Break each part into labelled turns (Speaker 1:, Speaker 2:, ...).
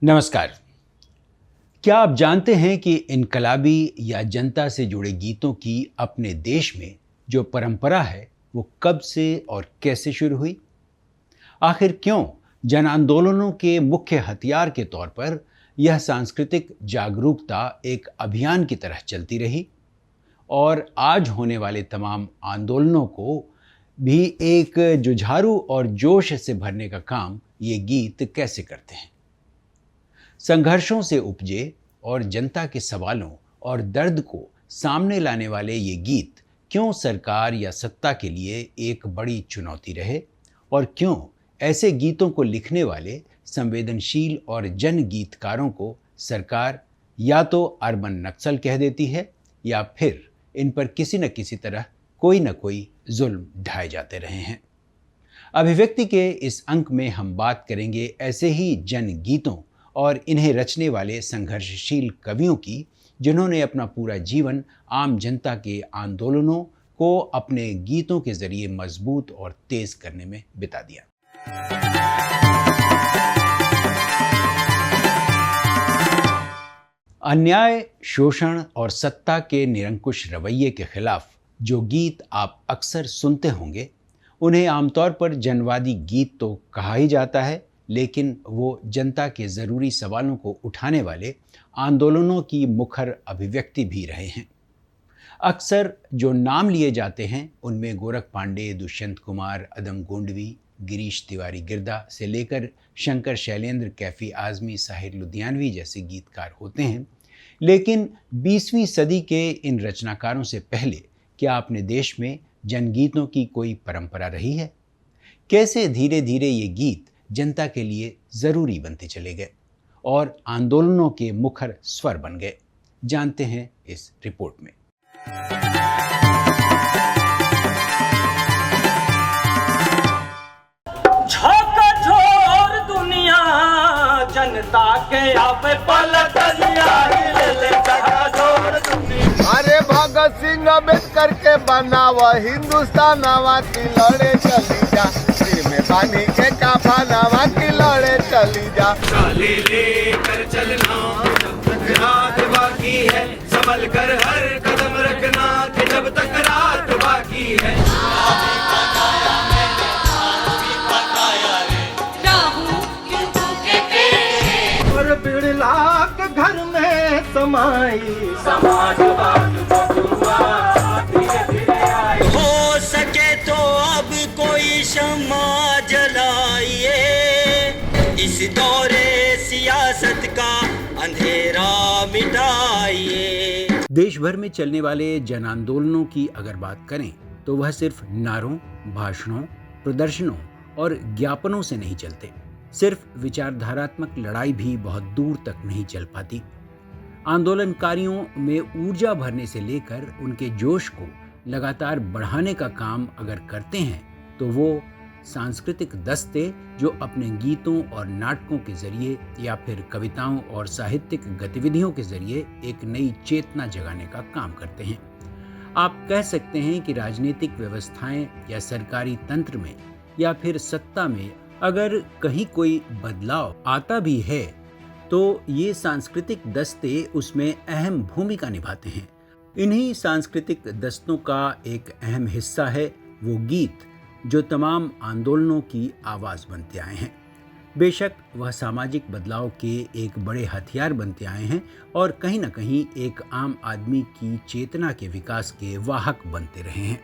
Speaker 1: नमस्कार। क्या आप जानते हैं कि इनकलाबी या जनता से जुड़े गीतों की अपने देश में जो परंपरा है वो कब से और कैसे शुरू हुई? आखिर क्यों जन आंदोलनों के मुख्य हथियार के तौर पर यह सांस्कृतिक जागरूकता एक अभियान की तरह चलती रही और आज होने वाले तमाम आंदोलनों को भी एक जुझारू और जोश से भरने का काम ये गीत कैसे करते हैं? संघर्षों से उपजे और जनता के सवालों और दर्द को सामने लाने वाले ये गीत क्यों सरकार या सत्ता के लिए एक बड़ी चुनौती रहे और क्यों ऐसे गीतों को लिखने वाले संवेदनशील और जन गीतकारों को सरकार या तो अर्बन नक्सल कह देती है या फिर इन पर किसी न किसी तरह कोई न कोई जुल्म ढाए जाते रहे हैं। अभिव्यक्ति के इस अंक में हम बात करेंगे ऐसे ही जन गीतों और इन्हें रचने वाले संघर्षशील कवियों की, जिन्होंने अपना पूरा जीवन आम जनता के आंदोलनों को अपने गीतों के जरिए मजबूत और तेज करने में बिता दिया। अन्याय, शोषण और सत्ता के निरंकुश रवैये के खिलाफ जो गीत आप अक्सर सुनते होंगे, उन्हें आमतौर पर जनवादी गीत तो कहा ही जाता है, लेकिन वो जनता के ज़रूरी सवालों को उठाने वाले आंदोलनों की मुखर अभिव्यक्ति भी रहे हैं। अक्सर जो नाम लिए जाते हैं उनमें गोरख पांडे, दुष्यंत कुमार, अदम गोंडवी, गिरीश तिवारी गिरदा से लेकर शंकर शैलेंद्र, कैफी आज़मी, साहिर लुधियानवी जैसे गीतकार होते हैं। लेकिन 20वीं सदी के इन रचनाकारों से पहले क्या अपने देश में जनगीतों की कोई परंपरा रही है? कैसे धीरे धीरे ये गीत जनता के लिए ज़रूरी बनते चले गए और आंदोलनों के मुखर स्वर बन गए? जानते हैं इस रिपोर्ट में।
Speaker 2: झकझोर दुनिया जनता के आवे पलटनिया ले झकझोर दुनिया।
Speaker 3: अरे भगत सिंह अम्बेडकर के बनावा हिंदुस्तान की लड़े चली जा, सिर में बानी के काफानावा की लड़े चली जा।
Speaker 4: चाले लेकर चलना जब तक रात बाकी है, संभल कर हर कदम रखना कि जब तक रात बाकी है।
Speaker 2: और बिड़ला के घर में समाई समाजवाद धीरे धीरे आई।
Speaker 5: हो सके तो अब कोई शम्मा जलाइए, इस दौरे सियासत का अंधेरा मिटाइए।
Speaker 1: देश भर में चलने वाले जन आंदोलनों की अगर बात करें तो वह सिर्फ नारों, भाषणों, प्रदर्शनों और ज्ञापनों से नहीं चलते। सिर्फ विचारधारात्मक लड़ाई भी बहुत दूर तक नहीं चल पाती। आंदोलनकारियों में ऊर्जा भरने से लेकर उनके जोश को लगातार बढ़ाने का काम अगर करते हैं तो वो सांस्कृतिक दस्ते जो अपने गीतों और नाटकों के जरिए या फिर कविताओं और साहित्यिक गतिविधियों के जरिए एक नई चेतना जगाने का काम करते हैं। आप कह सकते हैं कि राजनीतिक व्यवस्थाएं या सरकारी तंत्र में या फिर सत्ता में अगर कहीं कोई बदलाव आता भी है तो ये सांस्कृतिक दस्ते उसमें अहम भूमिका निभाते हैं। इन्हीं सांस्कृतिक दस्तों का एक अहम हिस्सा है वो गीत जो तमाम आंदोलनों की आवाज़ बनते आए हैं। बेशक वह सामाजिक बदलाव के एक बड़े हथियार बनते आए हैं और कहीं ना कहीं एक आम आदमी की चेतना के विकास के वाहक बनते रहे हैं।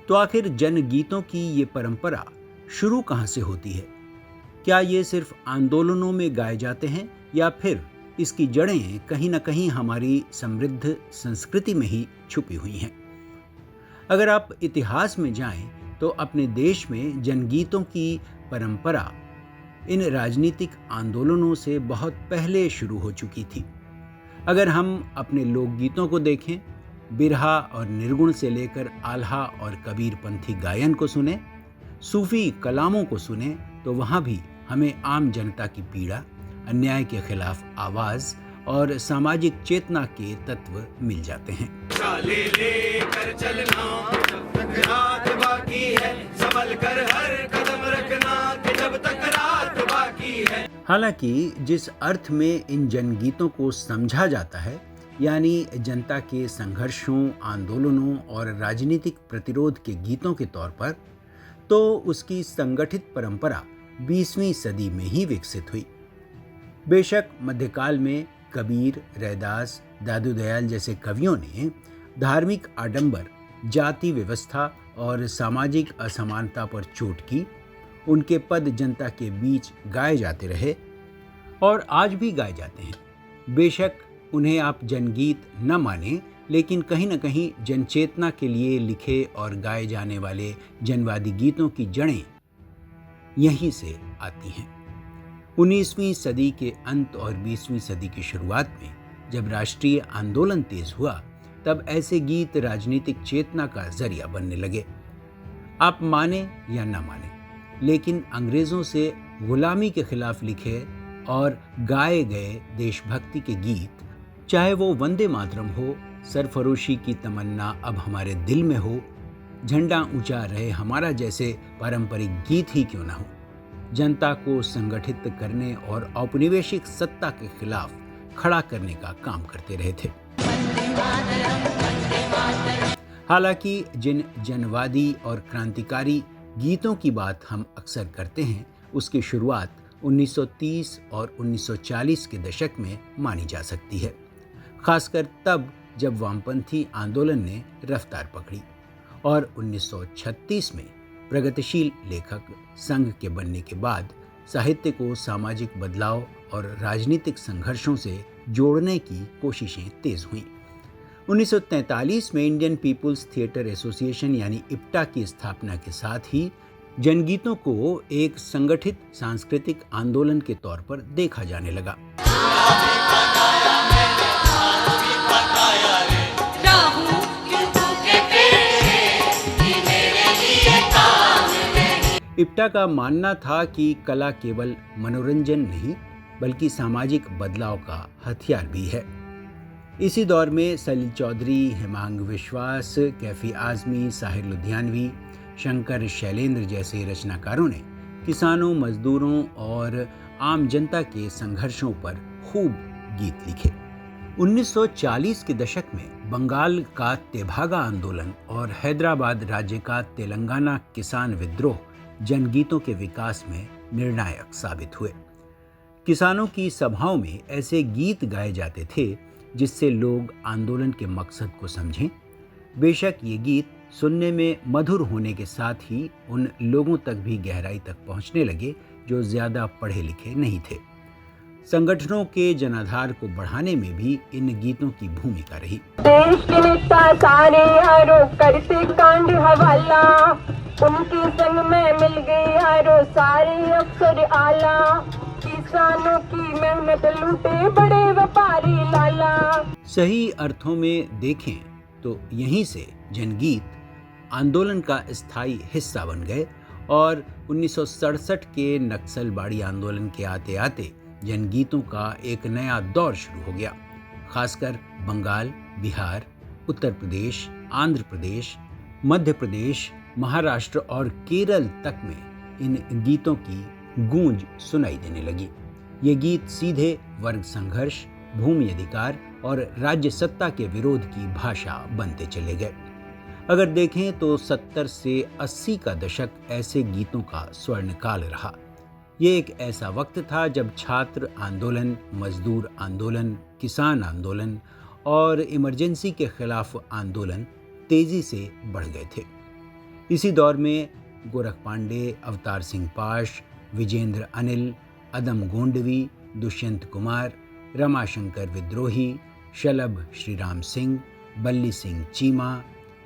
Speaker 1: तो आखिर जनगीतों की ये परंपरा शुरू कहाँ से होती है? क्या ये सिर्फ आंदोलनों में गाए जाते हैं या फिर इसकी जड़ें कहीं ना कहीं हमारी समृद्ध संस्कृति में ही छुपी हुई हैं? अगर आप इतिहास में जाएं तो अपने देश में जनगीतों की परंपरा इन राजनीतिक आंदोलनों से बहुत पहले शुरू हो चुकी थी। अगर हम अपने लोकगीतों को देखें, बिरहा और निर्गुण से लेकर आल्हा और कबीरपंथी गायन को सुने, सूफी कलामों को सुने, तो वहाँ भी हमें आम जनता की पीड़ा, अन्याय के खिलाफ आवाज़ और सामाजिक चेतना के तत्व मिल जाते हैं।
Speaker 4: चाले लेकर चलना जब तक रात बाकी है, संभल कर हर कदम रखना कि जब तक रात बाकी है।
Speaker 1: हालांकि जिस अर्थ में इन जनगीतों को समझा जाता है, यानी जनता के संघर्षों, आंदोलनों और राजनीतिक प्रतिरोध के गीतों के तौर पर, तो उसकी संगठित परंपरा 20वीं सदी में ही विकसित हुई। बेशक मध्यकाल में कबीर, रैदास, दादू दयाल जैसे कवियों ने धार्मिक आडंबर, जाति व्यवस्था और सामाजिक असमानता पर चोट की। उनके पद जनता के बीच गाए जाते रहे और आज भी गाए जाते हैं। बेशक उन्हें आप जनगीत न माने, लेकिन कहीं न कहीं जनचेतना के लिए लिखे और गाए जाने वाले जनवादी गीतों की जड़ें यहीं से आती हैं। 19वीं सदी के अंत और 20वीं सदी की शुरुआत में जब राष्ट्रीय आंदोलन तेज हुआ, तब ऐसे गीत राजनीतिक चेतना का जरिया बनने लगे। आप माने या ना माने, लेकिन अंग्रेजों से गुलामी के खिलाफ लिखे और गाए गए देशभक्ति के गीत, चाहे वो वंदे मातरम हो, सरफरोशी की तमन्ना अब हमारे दिल में हो, झंडा ऊंचा रहे हमारा जैसे पारंपरिक गीत ही क्यों ना हो, जनता को संगठित करने और औपनिवेशिक सत्ता के खिलाफ खड़ा करने का काम करते रहे थे। हालांकि जिन जनवादी और क्रांतिकारी गीतों की बात हम अक्सर करते हैं, उसकी शुरुआत 1930 और 1940 के दशक में मानी जा सकती है, खासकर तब जब वामपंथी आंदोलन ने रफ्तार पकड़ी और 1936 में प्रगतिशील लेखक संघ के बनने के बाद साहित्य को सामाजिक बदलाव और राजनीतिक संघर्षों से जोड़ने की कोशिशें तेज हुईं। 1943 में इंडियन पीपुल्स थिएटर एसोसिएशन यानी इप्टा की स्थापना के साथ ही जनगीतों को एक संगठित सांस्कृतिक आंदोलन के तौर पर देखा जाने लगा। इप्टा का मानना था कि कला केवल मनोरंजन नहीं, बल्कि सामाजिक बदलाव का हथियार भी है। इसी दौर में सलील चौधरी, हेमांग विश्वास, कैफी आजमी, साहिर लुधियानवी, शंकर शैलेंद्र जैसे रचनाकारों ने किसानों, मजदूरों और आम जनता के संघर्षों पर खूब गीत लिखे। 1940 के दशक में बंगाल का तेभागा आंदोलन और हैदराबाद राज्य का तेलंगाना किसान विद्रोह जनगीतों के विकास में निर्णायक साबित हुए। किसानों की सभाओं में ऐसे गीत गाए जाते थे जिससे लोग आंदोलन के मकसद को समझें। बेशक ये गीत सुनने में मधुर होने के साथ ही उन लोगों तक भी गहराई तक पहुंचने लगे जो ज्यादा पढ़े लिखे नहीं थे। संगठनों के जनाधार को बढ़ाने में भी इन गीतों की भूमिका रही।
Speaker 6: देश के नेता सारे यारों करते कांड हवाला, उनके संग में मिल गए यारों सारे अफसर आला, किसानों की मेहनत लूटे बड़े व्यापारी लाला।
Speaker 1: सही अर्थों में देखें तो यहीं से जनगीत आंदोलन का स्थायी हिस्सा बन गए और 1967 के नक्सलबाड़ी आंदोलन के आते आते जनगीतों का एक नया दौर शुरू हो गया। खासकर बंगाल, बिहार, उत्तर प्रदेश, आंध्र प्रदेश, मध्य प्रदेश, महाराष्ट्र और केरल तक में इन गीतों की गूंज सुनाई देने लगी। ये गीत सीधे वर्ग संघर्ष, भूमि अधिकार और राज्य सत्ता के विरोध की भाषा बनते चले गए। अगर देखें तो 70 से 80 का दशक ऐसे गीतों का स्वर्णकाल रहा। ये एक ऐसा वक्त था जब छात्र आंदोलन, मजदूर आंदोलन, किसान आंदोलन और इमरजेंसी के खिलाफ आंदोलन तेजी से बढ़ गए थे। इसी दौर में गोरख पांडे, अवतार सिंह पाश, विजेंद्र अनिल, अदम गोंडवी, दुष्यंत कुमार, रमाशंकर विद्रोही, शलभ श्रीराम सिंह, बल्ली सिंह चीमा,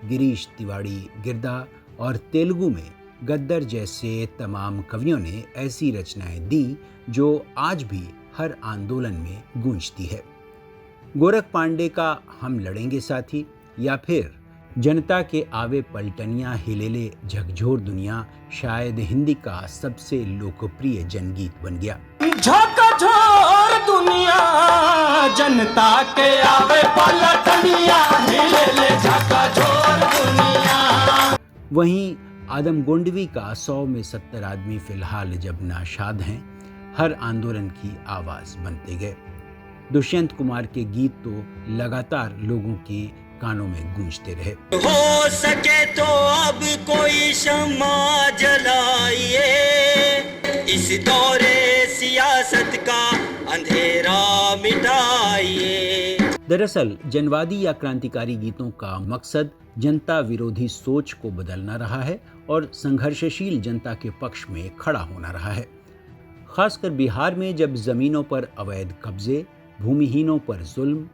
Speaker 1: गिरीश तिवाड़ी गिरदा और तेलुगु में गद्दर जैसे तमाम कवियों ने ऐसी रचनाएं दी जो आज भी हर आंदोलन में गूंजती है। गोरख पांडे का हम लड़ेंगे साथी या फिर जनता के आवे पलटनियां हिलेले झकझोर दुनिया शायद हिंदी का सबसे लोकप्रिय जनगीत बन गया।
Speaker 2: झकझोर दुनिया जनता के आवे पलटनिया हिलेले झकझोर दुनिया।
Speaker 1: वहीं आदम गोंडवी का 100 में 70 आदमी फिलहाल जब नाशाद हैं, हर आंदोलन की आवाज बनते गए। दुष्यंत कुमार के गीत तो लगातार लोगों के कानों में गूंजते रहे।
Speaker 5: हो सके तो अब कोई शम्मा जलाइए, इस दौरे सियासत का अंधेरा मिटाइए।
Speaker 1: दरअसल जनवादी या क्रांतिकारी गीतों का मकसद जनता विरोधी सोच को बदलना रहा है और संघर्षशील जनता के पक्ष में खड़ा होना रहा है। खासकर बिहार में जब जमीनों पर अवैध कब्जे, भूमिहीनों पर जुल्म,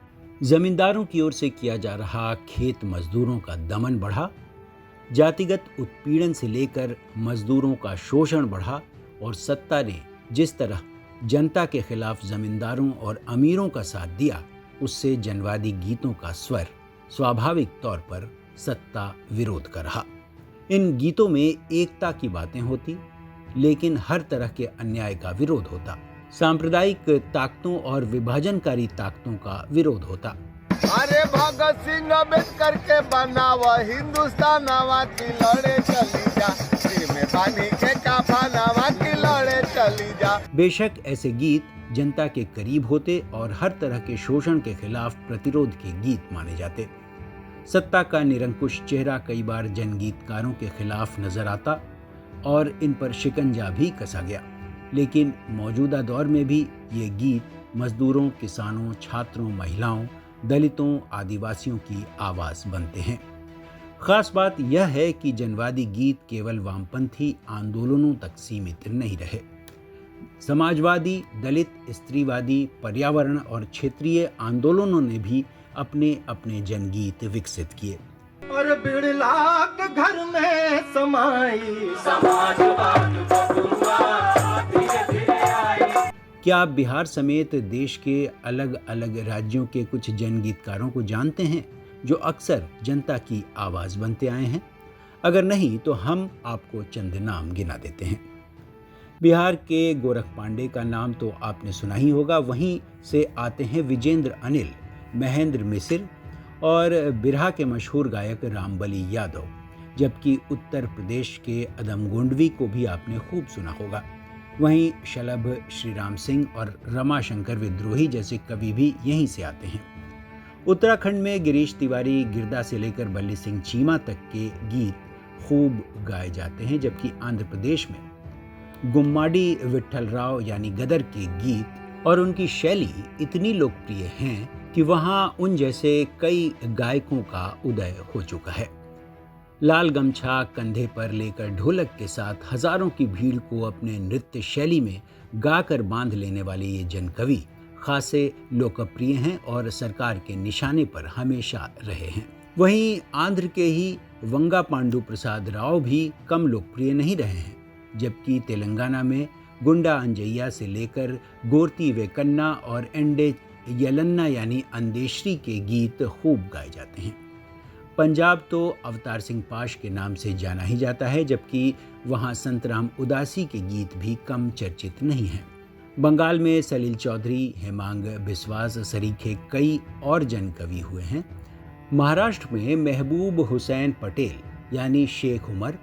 Speaker 1: जमींदारों की ओर से किया जा रहा खेत मजदूरों का दमन बढ़ा, जातिगत उत्पीड़न से लेकर मजदूरों का शोषण बढ़ा और सत्ता ने जिस तरह जनता के खिलाफ जमींदारों और अमीरों का साथ दिया, उससे जनवादी गीतों का स्वर स्वाभाविक तौर पर सत्ता विरोध का रहा। इन गीतों में एकता की बातें होती, लेकिन हर तरह के अन्याय का विरोध होता, सांप्रदायिक ताकतों और विभाजनकारी ताकतों का विरोध होता।
Speaker 3: अरे भगत सिंह अम्बेडकर के बनावा हिंदुस्तान आवा की लड़े चली जा, सिर में बानी के काफन आवा की लड़े चली जा।
Speaker 1: बेशक ऐसे गीत जनता के करीब होते और हर तरह के शोषण के खिलाफ प्रतिरोध के गीत माने जाते। सत्ता का निरंकुश चेहरा कई बार जनगीतकारों के खिलाफ नजर आता और इन पर शिकंजा भी कसा गया, लेकिन मौजूदा दौर में भी ये गीत मजदूरों, किसानों, छात्रों, महिलाओं, दलितों, आदिवासियों की आवाज बनते हैं। खास बात यह है कि जनवादी गीत केवल वामपंथी आंदोलनों तक सीमित नहीं रहे। समाजवादी, दलित, स्त्रीवादी, पर्यावरण और क्षेत्रीय आंदोलनों ने भी अपने अपने जनगीत विकसित किए।
Speaker 2: और बिड़ला के घर में समाई समाजवाद बबुआ धीरे धीरे आई।
Speaker 1: क्या आप बिहार समेत देश के अलग अलग राज्यों के कुछ जनगीतकारों को जानते हैं जो अक्सर जनता की आवाज बनते आए हैं? अगर नहीं तो हम आपको चंद नाम गिना देते हैं। बिहार के गोरख पांडे का नाम तो आपने सुना ही होगा। वहीं से आते हैं विजेंद्र अनिल, महेंद्र मिसिर और बिरहा के मशहूर गायक रामबली यादव। जबकि उत्तर प्रदेश के अदम गोंडवी को भी आपने खूब सुना होगा। वहीं शलभ, श्रीराम सिंह और रमाशंकर विद्रोही जैसे कवि भी यहीं से आते हैं। उत्तराखंड में गिरीश तिवारी, गिरदा से लेकर बल्ली सिंह चीमा तक के गीत खूब गाए जाते हैं। जबकि आंध्र प्रदेश में गुम्माडी विट्ठल राव यानी गदर के गीत और उनकी शैली इतनी लोकप्रिय हैं कि वहाँ उन जैसे कई गायकों का उदय हो चुका है। लाल गमछा कंधे पर लेकर ढोलक के साथ हजारों की भीड़ को अपने नृत्य शैली में गाकर बांध लेने वाले ये जनकवि खासे लोकप्रिय हैं और सरकार के निशाने पर हमेशा रहे हैं। वहीं आंध्र के ही वंगा पांडु प्रसाद राव भी कम लोकप्रिय नहीं रहे हैं। जबकि तेलंगाना में गुंडा अंजैया से लेकर गोरती वेकन्ना और एंडे यलन्ना यानी अंदेश्री के गीत खूब गाए जाते हैं। पंजाब तो अवतार सिंह पाश के नाम से जाना ही जाता है, जबकि वहाँ संतराम उदासी के गीत भी कम चर्चित नहीं हैं। बंगाल में सलील चौधरी, हेमांग बिस्वास सरीखे कई और जनकवि हुए हैं। महाराष्ट्र में महबूब हुसैन पटेल यानी शेख उमर,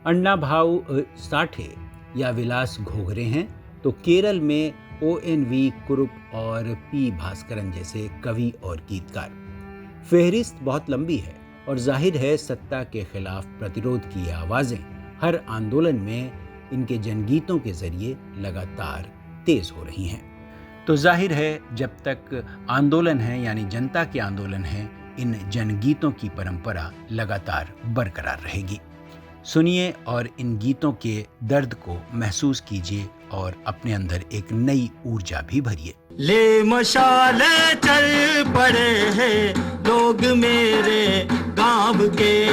Speaker 1: अन्ना भाऊ साठे या विलास घोघरे हैं। तो केरल में ONV कुरुप और P भास्करन जैसे कवि और गीतकार। फेहरिस्त बहुत लंबी है और जाहिर है सत्ता के खिलाफ प्रतिरोध की आवाजें हर आंदोलन में इनके जनगीतों के जरिए लगातार तेज हो रही हैं। तो जाहिर है जब तक आंदोलन है यानी जनता के आंदोलन है, इन जनगीतों की परंपरा लगातार बरकरार रहेगी। सुनिए और इन गीतों के दर्द को महसूस कीजिए और अपने अंदर एक नई ऊर्जा भी भरिए।
Speaker 5: ले मशाले चल पड़े हैं लोग मेरे गांव के,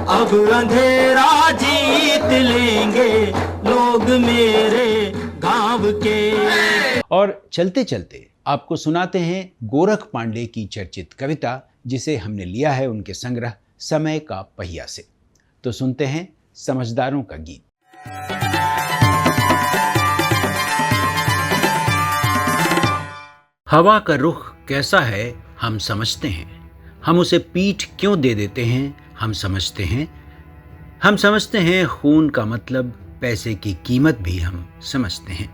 Speaker 5: अब अंधेरा जीत लेंगे लोग मेरे गांव के।
Speaker 1: और चलते चलते आपको सुनाते हैं गोरख पांडे की चर्चित कविता, जिसे हमने लिया है उनके संग्रह समय का पहिया से। तो सुनते हैं समझदारों का गीत। हवा का रुख कैसा है हम समझते हैं, हम उसे पीठ क्यों दे देते हैं हम समझते हैं। हम समझते हैं खून का मतलब, पैसे की कीमत भी हम समझते हैं।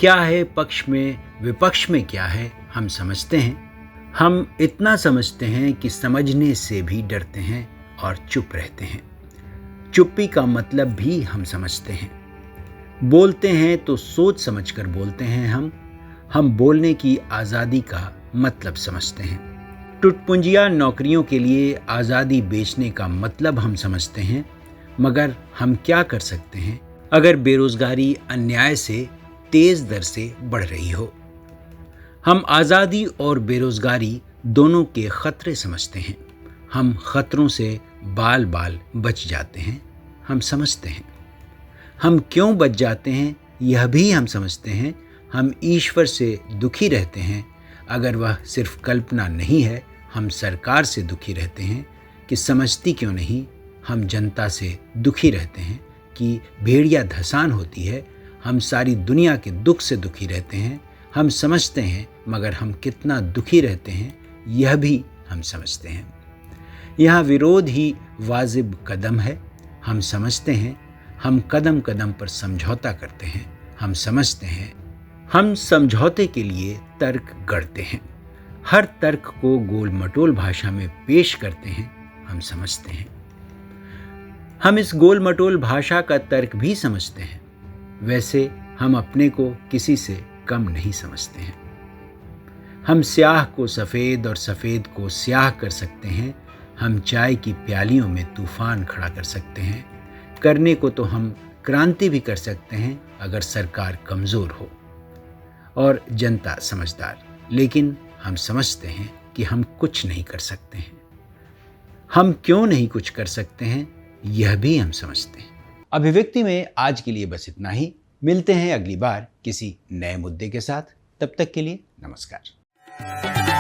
Speaker 1: क्या है पक्ष में, विपक्ष में क्या है, हम समझते हैं। हम इतना समझते हैं कि समझने से भी डरते हैं और चुप रहते हैं। चुप्पी का मतलब भी हम समझते हैं। बोलते हैं तो सोच समझकर बोलते हैं। हम बोलने की आज़ादी का मतलब समझते हैं। टुटपुंजिया नौकरियों के लिए आज़ादी बेचने का मतलब हम समझते हैं। मगर हम क्या कर सकते हैं अगर बेरोजगारी अन्याय से तेज दर से बढ़ रही हो? हम आज़ादी और बेरोजगारी दोनों के खतरे समझते हैं। हम खतरों से बाल बाल बच जाते हैं, हम समझते हैं। हम क्यों बच जाते हैं यह भी हम समझते हैं। हम ईश्वर से दुखी रहते हैं, अगर वह सिर्फ कल्पना नहीं है। हम सरकार से दुखी रहते हैं कि समझती क्यों नहीं। हम जनता से दुखी रहते हैं कि भेड़िया धसान होती है। हम सारी दुनिया के दुख से दुखी रहते हैं। हम समझते हैं, मगर हम कितना दुखी रहते हैं यह भी हम समझते हैं। यहाँ विरोध ही वाजिब कदम है। हम समझते हैं। हम कदम कदम पर समझौता करते हैं। हम समझते हैं। हम समझौते के लिए तर्क गढ़ते हैं। हर तर्क को गोल मटोल भाषा में पेश करते हैं। हम समझते हैं। हम इस गोल मटोल भाषा का तर्क भी समझते हैं। वैसे हम अपने को किसी से कम नहीं समझते हैं। हम स्याह को सफ़ेद और सफ़ेद को स्याह कर सकते हैं। हम चाय की प्यालियों में तूफान खड़ा कर सकते हैं। करने को तो हम क्रांति भी कर सकते हैं अगर सरकार कमज़ोर हो और जनता समझदार। लेकिन हम समझते हैं कि हम कुछ नहीं कर सकते हैं। हम क्यों नहीं कुछ कर सकते हैं यह भी हम समझते हैं। अभिव्यक्ति में आज के लिए बस इतना ही। मिलते हैं अगली बार किसी नए मुद्दे के साथ। तब तक के लिए नमस्कार।